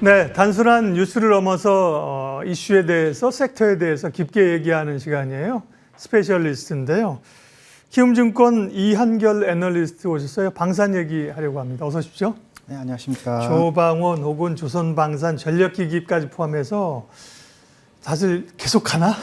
네, 단순한 뉴스를 넘어서 이슈에 대해서, 섹터에 대해서 깊게 얘기하는 시간이에요. 스페셜리스트인데요. 키움증권 이한결 애널리스트 오셨어요. 방산 얘기하려고 합니다. 어서 오십시오. 네, 안녕하십니까. 조방원 혹은 조선방산 전력기기까지 포함해서 사실 계속 가나?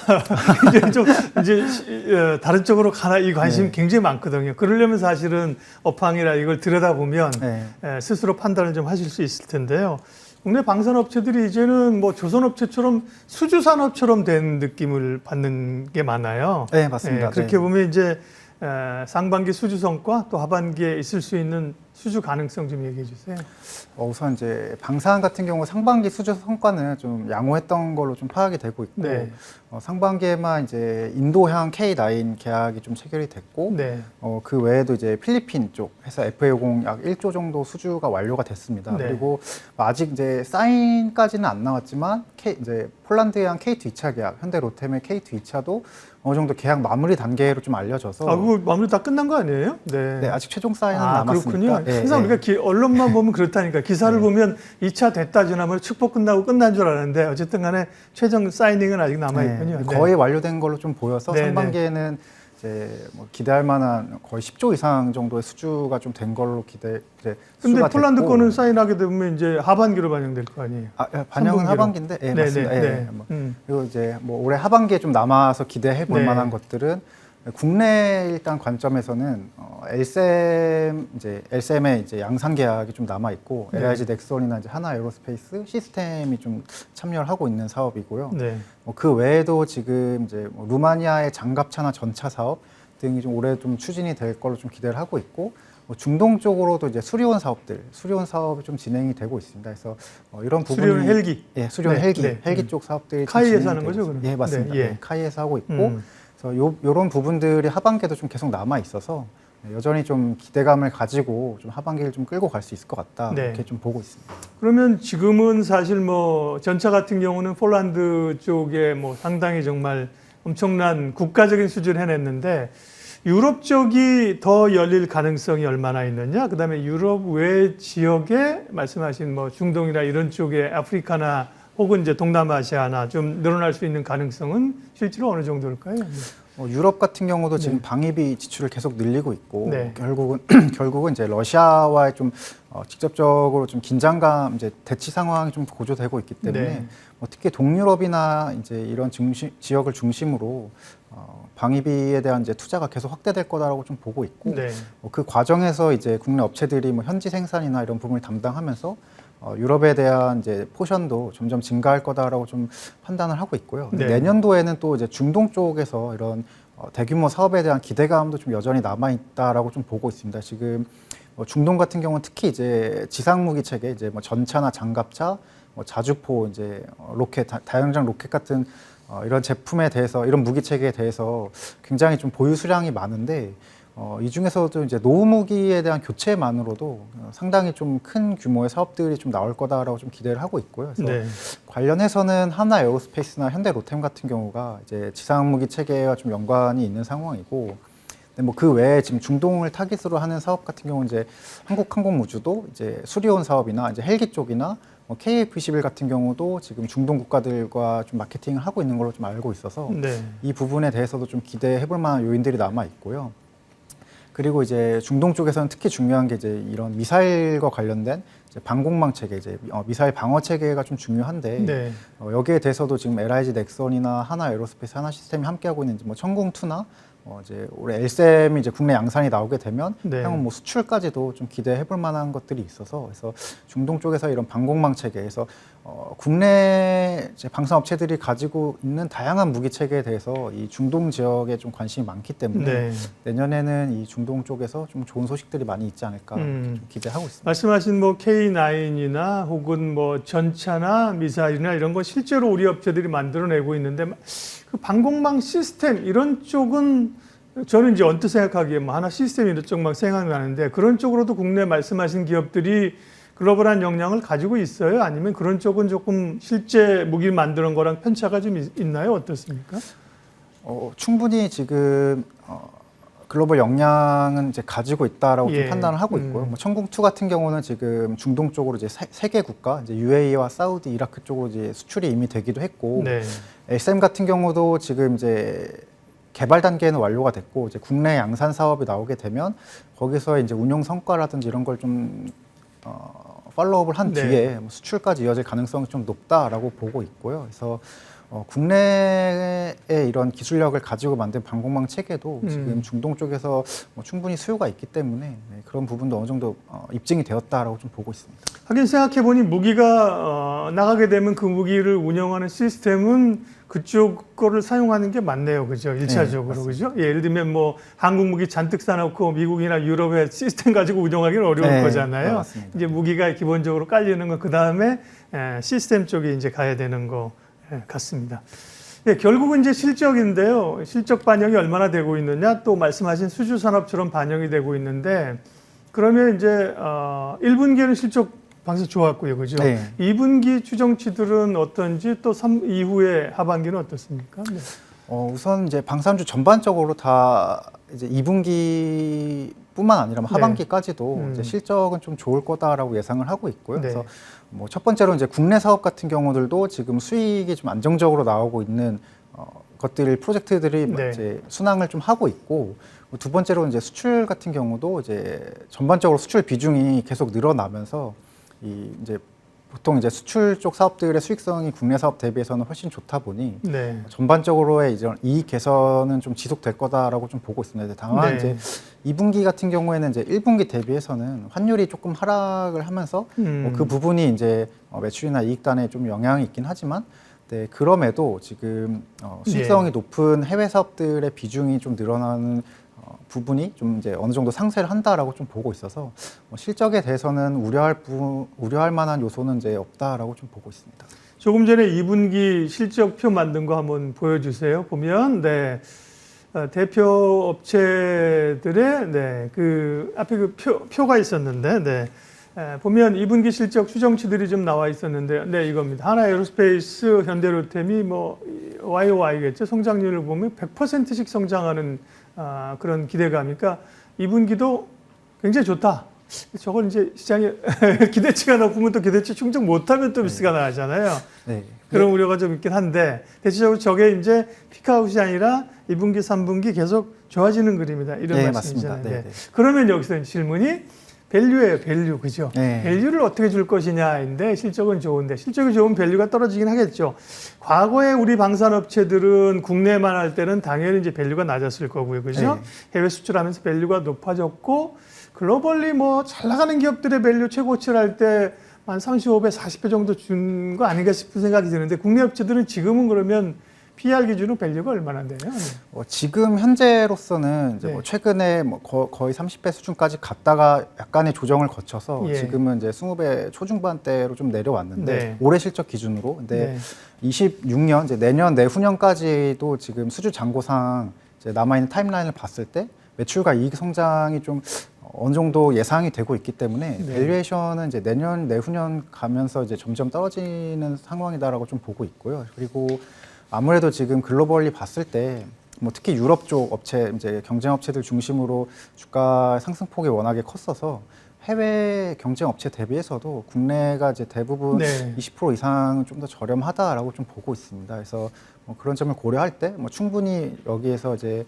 이제 다른 쪽으로 가나? 이 관심이 네. 굉장히 많거든요. 그러려면 사실은 업황이나 이걸 들여다보면 네. 스스로 판단을 좀 하실 수 있을 텐데요. 국내 방산업체들이 이제는 뭐 조선업체처럼 수주산업처럼 된 느낌을 받는 게 많아요. 네, 맞습니다. 그렇게 네. 보면 이제 상반기 수주 성과 또 하반기에 있을 수 있는 수주 가능성 좀 얘기해 주세요. 우선 이제 방산 같은 경우 상반기 수주 성과는 좀 양호했던 걸로 좀 파악이 되고 있고, 네. 상반기에만 이제 인도향 K9 계약이 좀 체결이 됐고, 네. 그 외에도 이제 필리핀 쪽 해서 FA50 약 1조 정도 수주가 완료가 됐습니다. 네. 그리고 아직 이제 사인까지는 안 나왔지만 이제 폴란드향 K2 2차 계약, 현대 로템의 K2 2차도 어느 정도 계약 마무리 단계로 좀 알려져서. 그거 마무리 다 끝난 거 아니에요? 네, 아직 최종 사인은 남았으니까. 그렇군요. 네, 항상 네. 우리가 언론만 보면 그렇다니까. 기사를 보면 2차 됐다 지나면 축복 끝나고 끝난 줄 알았는데 어쨌든 간에 최종 사이닝은 아직 남아있군요. 네, 거의 완료된 걸로 좀 보여서 네, 상반기에는 이제 뭐 기대할 만한 거의 10조 이상 정도의 수주가 좀 된 걸로 근데 수주가 폴란드 됐고. 거는 사인하게 되면 이제 하반기로 반영될 거 아니에요? 반영은 3분기로. 하반기인데, 네, 맞습니다. 네. 예, 뭐. 그리고 이제 뭐 올해 하반기에 좀 남아서 기대해 볼 네. 만한 것들은 국내 일단 관점에서는 LCM의 이제 양산 계약이 좀 남아 있고, 네. LIG 넥슨이나 이제 하나 에어로스페이스 시스템이 좀 참여를 하고 있는 사업이고요. 네. 그 외에도 지금 이제 뭐 루마니아의 장갑차나 전차 사업 등이 좀 올해 좀 추진이 될 걸로 좀 기대를 하고 있고, 중동 쪽으로도 이제 수리온 사업이 좀 진행이 되고 있습니다. 그래서 이런 부분이 수리온 헬기. 예, 수리온 네, 헬기, 네. 헬기 쪽 사업들이 좀 카이에서 진행이 하는 되고 거죠, 있습니다. 그러면? 예, 맞습니다. 네, 예. 예, 카이에서 하고 있고, 그래서 이런 부분들이 하반기에도 좀 계속 남아 있어서 여전히 좀 기대감을 가지고 좀 하반기를 좀 끌고 갈 수 있을 것 같다. 네. 이렇게 좀 보고 있습니다. 그러면 지금은 사실 뭐 전차 같은 경우는 폴란드 쪽에 뭐 상당히 정말 엄청난 국가적인 수준을 해냈는데 유럽 쪽이 더 열릴 가능성이 얼마나 있느냐? 그다음에 유럽 외 지역에 말씀하신 뭐 중동이나 이런 쪽에 아프리카나 혹은 이제 동남아시아나 좀 늘어날 수 있는 가능성은 실제로 어느 정도일까요? 유럽 같은 경우도 지금 네. 방위비 지출을 계속 늘리고 있고, 네. 결국은 이제 러시아와의 좀 직접적으로 좀 긴장감, 이제 대치 상황이 좀 고조되고 있기 때문에 네. 특히 동유럽이나 이제 이런 지역을 중심으로 방위비에 대한 이제 투자가 계속 확대될 거다라고 좀 보고 있고, 네. 그 과정에서 이제 국내 업체들이 뭐 현지 생산이나 이런 부분을 담당하면서 유럽에 대한 이제 포션도 점점 증가할 거다라고 좀 판단을 하고 있고요. 네. 내년도에는 또 이제 중동 쪽에서 이런 대규모 사업에 대한 기대감도 좀 여전히 남아 있다라고 좀 보고 있습니다. 지금 중동 같은 경우는 특히 이제 지상 무기 체계, 이제 뭐 전차나 장갑차, 자주포, 이제 로켓, 다연장 로켓 같은 이런 제품에 대해서, 이런 무기 체계에 대해서 굉장히 좀 보유 수량이 많은데, 이 중에서도 이제 노후 무기에 대한 교체만으로도 상당히 좀 큰 규모의 사업들이 좀 나올 거다라고 좀 기대를 하고 있고요. 그래서 네. 관련해서는 하나 에어로스페이스나 현대 로템 같은 경우가 이제 지상 무기 체계와 좀 연관이 있는 상황이고, 근데 뭐 그 외에 지금 중동을 타깃으로 하는 사업 같은 경우는 이제 한국항공우주도 이제 수리온 사업이나 이제 헬기 쪽이나 KF-21 같은 경우도 지금 중동 국가들과 좀 마케팅을 하고 있는 걸로 좀 알고 있어서 네. 이 부분에 대해서도 좀 기대해 볼 만한 요인들이 남아 있고요. 그리고 이제 중동 쪽에서는 특히 중요한 게 이제 이런 미사일과 관련된 이제 방공망 체계, 이제 미사일 방어 체계가 좀 중요한데, 네. 여기에 대해서도 지금 LIG 넥슨이나 하나 에어로스페이스, 하나 시스템이 함께하고 있는 뭐 천궁2나 이제 올해 LCM이 이제 국내 양산이 나오게 되면 네. 향후 뭐 수출까지도 좀 기대해 볼 만한 것들이 있어서, 그래서 중동 쪽에서 이런 방공망 체계에서 국내 이제 방산 업체들이 가지고 있는 다양한 무기 체계에 대해서 이 중동 지역에 좀 관심이 많기 때문에 네. 내년에는 이 중동 쪽에서 좀 좋은 소식들이 많이 있지 않을까 좀 기대하고 있습니다. 말씀하신 뭐 K9이나 혹은 뭐 전차나 미사일이나 이런 거 실제로 우리 업체들이 만들어내고 있는데 그 방공망 시스템 이런 쪽은 저는 이제 언뜻 생각하기에 뭐 하나 시스템 이런 쪽만 생각나는데 그런 쪽으로도 국내 말씀하신 기업들이 글로벌한 역량을 가지고 있어요? 아니면 그런 쪽은 조금 실제 무기 만드는 거랑 편차가 좀 있나요? 어떻습니까? 충분히 지금 글로벌 역량은 이제 가지고 있다라고 예. 좀 판단을 하고 있고요. 뭐 천궁2 같은 경우는 지금 중동 쪽으로 이제 세 개 국가, 이제 UAE와 사우디, 이라크 쪽으로 이제 수출이 이미 되기도 했고, 네. SM 같은 경우도 지금 이제 개발 단계는 완료가 됐고, 이제 국내 양산 사업이 나오게 되면 거기서 이제 운용 성과라든지 이런 걸 좀 팔로우업을 한 네. 뒤에 뭐 수출까지 이어질 가능성이 좀 높다라고 보고 있고요. 그래서 국내의 이런 기술력을 가지고 만든 방공망 체계도 지금 중동 쪽에서 뭐 충분히 수요가 있기 때문에 네, 그런 부분도 어느 정도 입증이 되었다라고 좀 보고 있습니다. 하긴 생각해보니 무기가 나가게 되면 그 무기를 운영하는 시스템은 그쪽 거를 사용하는 게 맞네요. 그죠? 일차적으로. 네, 그죠? 예를 들면 뭐 한국 무기 잔뜩 사놓고 미국이나 유럽의 시스템 가지고 운영하기는 어려울 네, 거잖아요. 맞습니다. 이제 무기가 기본적으로 깔리는 거, 그 다음에 시스템 쪽에 이제 가야 되는 거 같습니다. 예, 결국은 이제 실적인데요. 실적 반영이 얼마나 되고 있느냐, 또 말씀하신 수주 산업처럼 반영이 되고 있는데, 그러면 이제 1분기에는 실적 방송 좋았고요, 그죠? 네. 2분기 추정치들은 어떤지, 또 이후에 하반기는 어떻습니까? 네. 우선 이제 방산주 전반적으로 다 이제 2분기뿐만 아니라 하반기까지도 이제 실적은 좀 좋을 거다라고 예상을 하고 있고요. 네. 그래서 뭐 첫 번째로 이제 국내 사업 같은 경우들도 지금 수익이 좀 안정적으로 나오고 있는 것들 프로젝트들이 네. 이제 순항을 좀 하고 있고, 두 번째로 이제 수출 같은 경우도 이제 전반적으로 수출 비중이 계속 늘어나면서 이제 보통 이제 수출 쪽 사업들의 수익성이 국내 사업 대비해서는 훨씬 좋다 보니 네. 전반적으로의 이제 이익 개선은 좀 지속될 거다라고 좀 보고 있습니다. 다만 네. 이제 2분기 같은 경우에는 이제 1분기 대비해서는 환율이 조금 하락을 하면서 그 부분이 이제 매출이나 이익단에 좀 영향이 있긴 하지만, 네, 그럼에도 지금 수익성이 높은 해외 사업들의 비중이 좀 늘어나는 부분이 좀 이제 어느 정도 상쇄를 한다라고 좀 보고 있어서 실적에 대해서는 우려할 만한 요소는 이제 없다라고 좀 보고 있습니다. 조금 전에 2분기 실적표 만든 거 한번 보여주세요. 보면, 네. 대표 업체들의, 네. 그 앞에 그 표가 있었는데, 네. 보면 2분기 실적 추정치들이 좀 나와 있었는데, 네, 이겁니다. 하나에어로스페이스, 현대로템이 뭐, YOY겠죠. 성장률을 보면 100%씩 성장하는 그런 기대감이니까 2분기도 굉장히 좋다. 저건 이제 시장에 기대치가 높으면 또 기대치 충족 못하면 또 미스가 나잖아요. 네. 그런 우려가 좀 있긴 한데, 대체적으로 저게 이제 피크아웃이 아니라 2분기, 3분기 계속 좋아지는 그림이다. 이런 네, 말씀이잖아요. 맞습니다. 네, 네. 그러면 여기서 질문이 밸류예요, 밸류. 그죠? 네. 밸류를 어떻게 줄 것이냐인데, 실적은 좋은데, 실적이 좋은 밸류가 떨어지긴 하겠죠. 과거에 우리 방산업체들은 국내만 할 때는 당연히 이제 밸류가 낮았을 거고요. 그죠? 네. 해외 수출하면서 밸류가 높아졌고, 글로벌리 뭐 잘 나가는 기업들의 밸류 최고치를 할 때 한 35배, 40배 정도 준 거 아닌가 싶은 생각이 드는데, 국내 업체들은 지금은 그러면 PR 기준으로 밸류가 얼마나 돼요? 지금 현재로서는 이제 네. 뭐 최근에 뭐 거의 30배 수준까지 갔다가 약간의 조정을 거쳐서 예. 지금은 이제 20배 초중반대로 좀 내려왔는데, 네. 올해 실적 기준으로. 근데 네. 26년 이제 내년 내후년까지도 지금 수주 잔고상 이제 남아 있는 타임라인을 봤을 때 매출과 이익 성장이 좀 어느 정도 예상이 되고 있기 때문에 네. 밸류에이션은 이제 내년 내후년 가면서 이제 점점 떨어지는 상황이다라고 좀 보고 있고요. 그리고 아무래도 지금 글로벌리 봤을 때 뭐 특히 유럽 쪽 업체, 이제 경쟁 업체들 중심으로 주가 상승폭이 워낙에 컸어서 해외 경쟁 업체 대비해서도 국내가 이제 대부분 네. 20% 이상 좀 더 저렴하다라고 좀 보고 있습니다. 그래서 뭐 그런 점을 고려할 때 뭐 충분히 여기에서 이제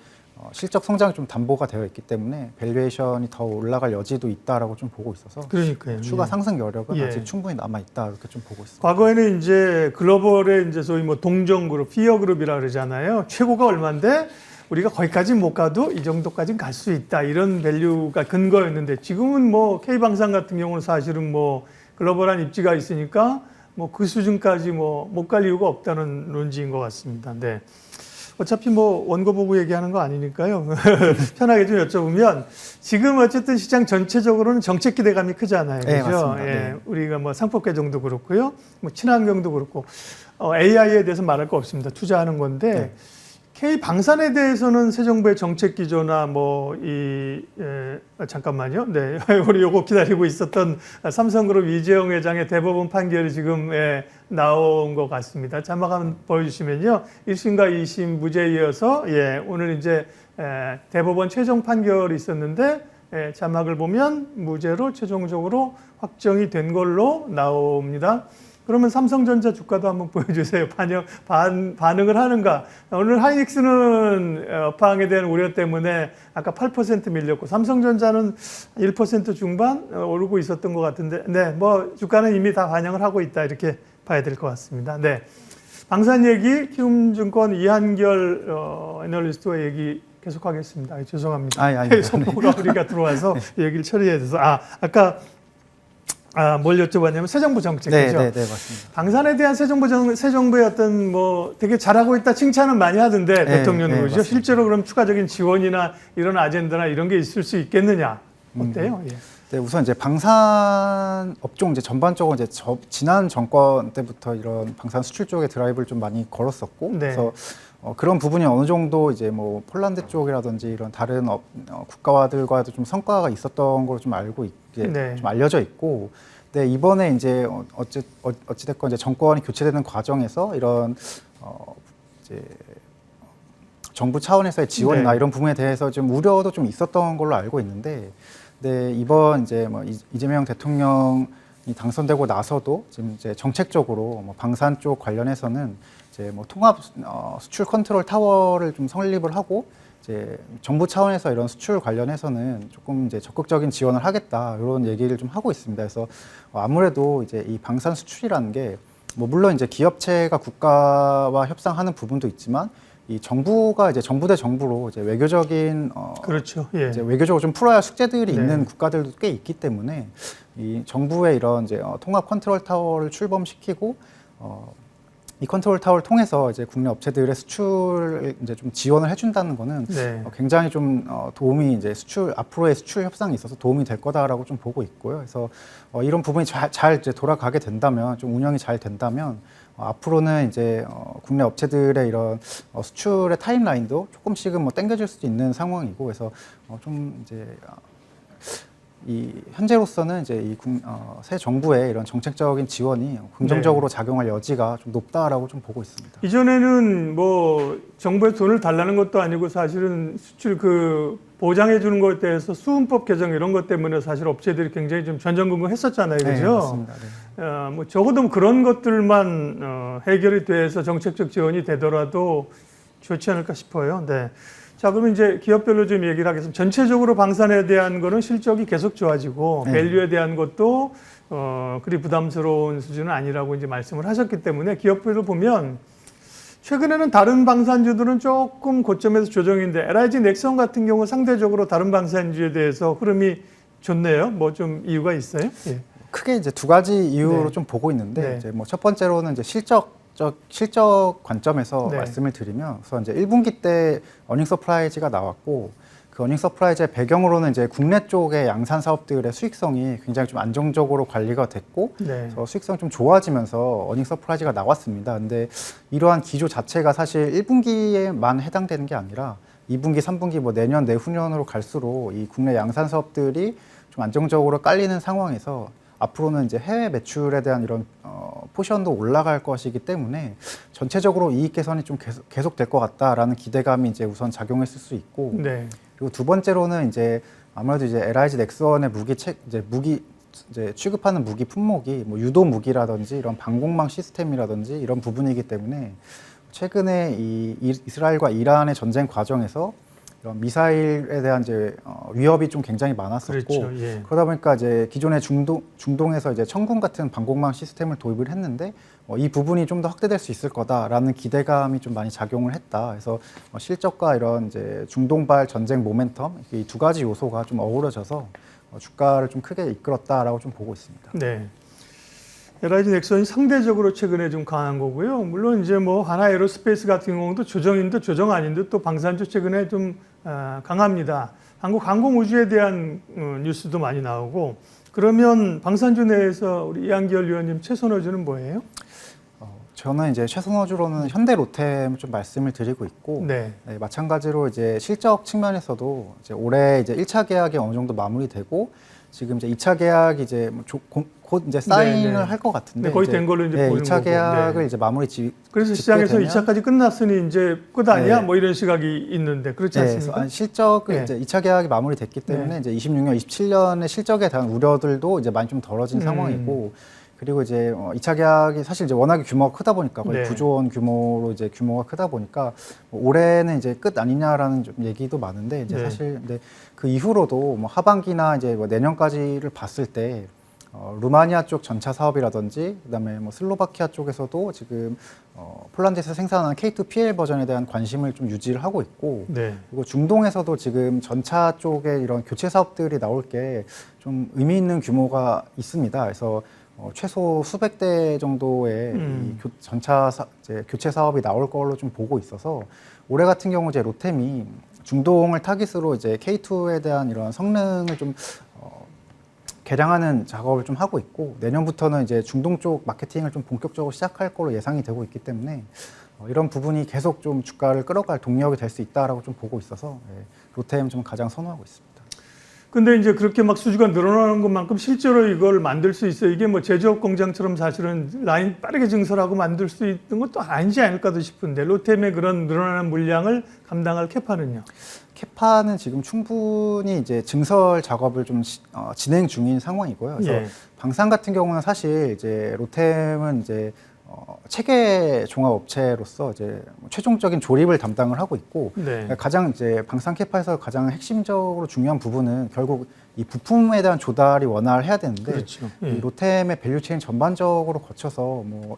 실적 성장이 좀 담보가 되어 있기 때문에 밸류에이션이 더 올라갈 여지도 있다라고 좀 보고 있어서 그러니까요. 추가 예. 상승 여력은 예. 아직 충분히 남아 있다 이렇게 좀 보고 있습니다. 과거에는 이제 글로벌의 이제 소위 뭐 동정그룹, 피어그룹이라 그러잖아요. 최고가 얼마인데 우리가 거기까지 못 가도 이 정도까지는 갈 수 있다. 이런 밸류가 근거였는데, 지금은 뭐 K방산 같은 경우는 사실은 뭐 글로벌한 입지가 있으니까 뭐 그 수준까지 뭐 못 갈 이유가 없다는 논지인 것 같습니다. 네. 어차피 뭐 원고 보고 얘기하는 거 아니니까요. 편하게 좀 여쭤보면, 지금 어쨌든 시장 전체적으로는 정책 기대감이 크잖아요. 그죠? 네, 맞습니다. 예. 네. 우리가 뭐 상법 개정도 그렇고요. 뭐 친환경도 그렇고, AI에 대해서 말할 거 없습니다. 투자하는 건데, 네. K 방산에 대해서는 새 정부의 정책 기조나 잠깐만요. 네, 우리 요거 기다리고 있었던 삼성그룹 이재용 회장의 대법원 판결이 지금 나온 것 같습니다. 자막 한번 보여주시면요. 1심과 2심 무죄에 이어서 오늘 이제 대법원 최종 판결이 있었는데 자막을 보면 무죄로 최종적으로 확정이 된 걸로 나옵니다. 그러면 삼성전자 주가도 한번 보여주세요. 반응을 하는가? 오늘 하이닉스는 업황에 대한 우려 때문에 아까 8% 밀렸고 삼성전자는 1% 중반 오르고 있었던 것 같은데, 네, 주가는 이미 다 반영을 하고 있다 이렇게 봐야 될 것 같습니다. 네, 방산 얘기 키움증권 이한결 애널리스트와 얘기 계속하겠습니다. 죄송합니다. 속보가 우리가 들어와서 얘기를 처리해야 돼서 아까. 뭘 여쭤봤냐면 새 정부 정책이죠. 네, 맞습니다. 방산에 대한 새 정부의 어떤 되게 잘하고 있다 칭찬은 많이 하던데 대통령은 그렇죠. 실제로 그럼 추가적인 지원이나 이런 아젠다나 이런 게 있을 수 있겠느냐? 어때요? 네, 우선 이제 방산 업종 이제 전반적으로 이제 지난 정권 때부터 이런 방산 수출 쪽에 드라이브를 좀 많이 걸었었고, 그래서 그런 부분이 어느 정도 이제 폴란드 쪽이라든지 이런 다른 국가들과도 좀 성과가 있었던 걸 좀 알고 있게 좀 알려져 있고, 네, 이번에 이제 어찌됐건 이제 정권이 교체되는 과정에서 이런 이제 정부 차원에서의 지원이나 이런 부분에 대해서 좀 우려도 좀 있었던 걸로 알고 있는데, 네, 이번 이제 이재명 대통령이 당선되고 나서도 지금 이제 정책적으로 방산 쪽 관련해서는 이제 통합 수출 컨트롤 타워를 좀 설립을 하고 이제 정부 차원에서 이런 수출 관련해서는 조금 이제 적극적인 지원을 하겠다 이런 얘기를 좀 하고 있습니다. 그래서 아무래도 이제 이 방산 수출이라는 게 물론 이제 기업체가 국가와 협상하는 부분도 있지만 이 정부가 이제 정부 대 정부로 이제 외교적인 그렇죠. 이제 외교적으로 좀 풀어야 할 숙제들이 있는 국가들도 꽤 있기 때문에 이 정부의 이런 이제 통합 컨트롤 타워를 출범시키고 이 컨트롤 타워를 통해서 이제 국내 업체들의 수출을 이제 좀 지원을 해준다는 거는 굉장히 좀 도움이 이제 앞으로의 수출 협상에 있어서 도움이 될 거다라고 좀 보고 있고요. 그래서 이런 부분이 잘 이제 돌아가게 된다면, 좀 운영이 잘 된다면 앞으로는 이제 국내 업체들의 이런 수출의 타임라인도 조금씩은 당겨질 수도 있는 상황이고, 그래서 좀 이제 이 현재로서는 이제 새 정부의 이런 정책적인 지원이 긍정적으로 작용할 여지가 좀 높다라고 좀 보고 있습니다. 이전에는 정부에 돈을 달라는 것도 아니고 사실은 수출 보장해 주는 것에 대해서 수은법 개정 이런 것 때문에 사실 업체들이 굉장히 좀 전전긍긍했었잖아요, 그죠? 네, 맞습니다. 네. 적어도 그런 것들만 해결이 돼서 정책적 지원이 되더라도 좋지 않을까 싶어요. 네. 자, 그러면 이제 기업별로 좀 얘기를 하겠습니다. 전체적으로 방산에 대한 거는 실적이 계속 좋아지고 밸류에 대한 것도 그리 부담스러운 수준은 아니라고 이제 말씀을 하셨기 때문에 기업별로 보면 최근에는 다른 방산주들은 조금 고점에서 조정인데 LIG 넥선 같은 경우 상대적으로 다른 방산주에 대해서 흐름이 좋네요. 좀 이유가 있어요? 예. 크게 이제 두 가지 이유로 좀 보고 있는데 이제 첫 번째로는 이제 실적 관점에서 말씀을 드리면, 우선 이제 1분기 때 어닝 서프라이즈가 나왔고, 그 어닝 서프라이즈의 배경으로는 이제 국내 쪽의 양산 사업들의 수익성이 굉장히 좀 안정적으로 관리가 됐고, 그래서 수익성이 좀 좋아지면서 어닝 서프라이즈가 나왔습니다. 근데 이러한 기조 자체가 사실 1분기에만 해당되는 게 아니라 2분기, 3분기, 내년, 내후년으로 갈수록 이 국내 양산 사업들이 좀 안정적으로 깔리는 상황에서 앞으로는 이제 해외 매출에 대한 이런 포션도 올라갈 것이기 때문에 전체적으로 이익 개선이 좀 계속 될 것 같다라는 기대감이 이제 우선 작용했을 수 있고, 그리고 두 번째로는 이제 아무래도 이제 LIG 넥슨의 이제 취급하는 무기 품목이 유도 무기라든지 이런 방공망 시스템이라든지 이런 부분이기 때문에 최근에 이 이스라엘과 이란의 전쟁 과정에서 이런 미사일에 대한 이제 위협이 좀 굉장히 많았었고, 그러다 보니까 이제 기존의 중동에서 이제 천군 같은 방공망 시스템을 도입을 했는데 이 부분이 좀 더 확대될 수 있을 거다라는 기대감이 좀 많이 작용을 했다. 그래서 실적과 이런 이제 중동발 전쟁 모멘텀, 이 두 가지 요소가 좀 어우러져서 주가를 좀 크게 이끌었다라고 좀 보고 있습니다. 네. LIG 넥슨이 상대적으로 최근에 좀 강한 거고요. 물론 이제 하나 에어로스페이스 같은 경우도 조정인 듯 조정 아닌 듯 또 방산주 최근에 좀 강합니다. 한국 항공우주에 대한 뉴스도 많이 나오고, 그러면 방산주 내에서 우리 이한결 위원님 최선호주는 뭐예요? 저는 이제 최선호주로는 현대 로템을 좀 말씀을 드리고 있고, 네. 네, 마찬가지로 이제 실적 측면에서도 이제 올해 이제 1차 계약이 어느 정도 마무리되고, 지금 이제 2차 계약이 이제 곧 이제 사인을 네, 네. 할 것 같은데, 네, 거의 된 걸로 이제 보이는 2차 거고. 계약을 네. 이제 마무리 그래서 시장에서 2차까지 끝났으니 이제 끝 아니야? 네. 뭐 이런 시각이 있는데 그렇지 네, 않습니까? 그래서 실적을 네. 이제 2차 계약이 마무리됐기 때문에 네. 이제 26년, 27년의 실적에 대한 우려들도 이제 많이 좀 덜어진 상황이고, 그리고 이제 2차 계약이 사실 이제 워낙에 규모가 크다 보니까 거의 네. 9조 원 규모로 이제 규모가 크다 보니까 뭐 올해는 이제 끝 아니냐라는 좀 얘기도 많은데 이제 네. 사실 근데 그 이후로도 뭐 하반기나 이제 뭐 내년까지를 봤을 때 루마니아 쪽 전차 사업이라든지 그다음에 뭐 슬로바키아 쪽에서도 지금 폴란드에서 생산하는 K2 PL 버전에 대한 관심을 좀 유지를 하고 있고, 네. 그리고 중동에서도 지금 전차 쪽에 이런 교체 사업들이 나올 게 좀 의미 있는 규모가 있습니다. 그래서 최소 수백 대 정도의 이 전차 이제 교체 사업이 나올 걸로 좀 보고 있어서 올해 같은 경우 이제 로템이 중동을 타깃으로 이제 K2에 대한 이런 성능을 좀 개량하는 작업을 좀 하고 있고, 내년부터는 이제 중동 쪽 마케팅을 좀 본격적으로 시작할 걸로 예상이 되고 있기 때문에 이런 부분이 계속 좀 주가를 끌어갈 동력이 될 수 있다라고 좀 보고 있어서 로템 좀 가장 선호하고 있습니다. 근데 이제 그렇게 막 수주가 늘어나는 것만큼 실제로 이걸 만들 수 있어요. 이게 뭐 제조업 공장처럼 사실은 라인 빠르게 증설하고 만들 수 있는 것도 아니지 않을까도 싶은데 로템의 그런 늘어나는 물량을 감당할 캐파는요? 캐파는 지금 충분히 이제 증설 작업을 좀 진행 중인 상황이고요. 그래서 예. 방산 같은 경우는 사실 이제 로템은 이제 체계 종합 업체로서 이제 최종적인 조립을 담당을 하고 있고, 네. 가장 이제 방산 캐파에서 가장 핵심적으로 중요한 부분은 결국 이 부품에 대한 조달이 원활해야 되는데, 그렇죠. 이 예. 로템의 밸류체인 전반적으로 거쳐서 뭐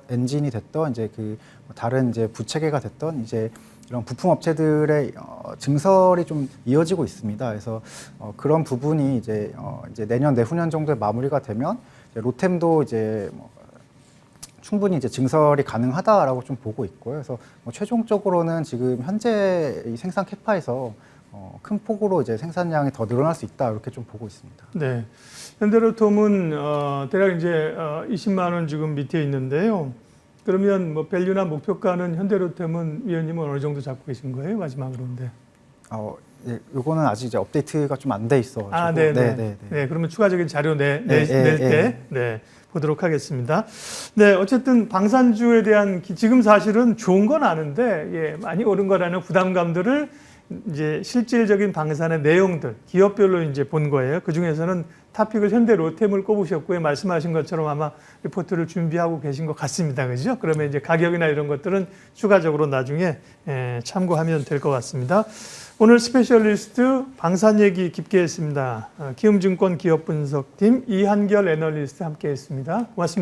엔진이 됐던 이제 그 다른 이제 부체계가 됐던 이제 이런 부품 업체들의 증설이 좀 이어지고 있습니다. 그래서 그런 부분이 이제 내년 내후년 정도에 마무리가 되면 이제 로템도 이제 뭐 충분히 이제 증설이 가능하다라고 좀 보고 있고요. 그래서 뭐 최종적으로는 지금 현재 이 생산 캐파에서 큰 폭으로 이제 생산량이 더 늘어날 수 있다 이렇게 좀 보고 있습니다. 네. 현대로템은 대략 이제 20만 원 지금 밑에 있는데요. 그러면 뭐 밸류나 목표가는 현대로템은 위원님은 어느 정도 잡고 계신 거예요? 마지막으로인데. 예, 요거는 아직 이제 업데이트가 좀 안 돼 있어가지고. 아, 네. 네, 그러면 추가적인 자료 낼 때 네, 보도록 하겠습니다. 네, 어쨌든 방산주에 대한 지금 사실은 좋은 건 아는데 예, 많이 오른 거라는 부담감들을 이제 실질적인 방산의 내용들 기업별로 이제 본 거예요. 그 중에서는 탑픽을 현대 로템을 꼽으셨고요. 말씀하신 것처럼 아마 리포트를 준비하고 계신 것 같습니다. 그죠? 그러면 이제 가격이나 이런 것들은 추가적으로 나중에 참고하면 될 것 같습니다. 오늘 스페셜리스트 방산 얘기 깊게 했습니다. 키움증권 기업분석팀 이한결 애널리스트 함께 했습니다. 고맙습니다.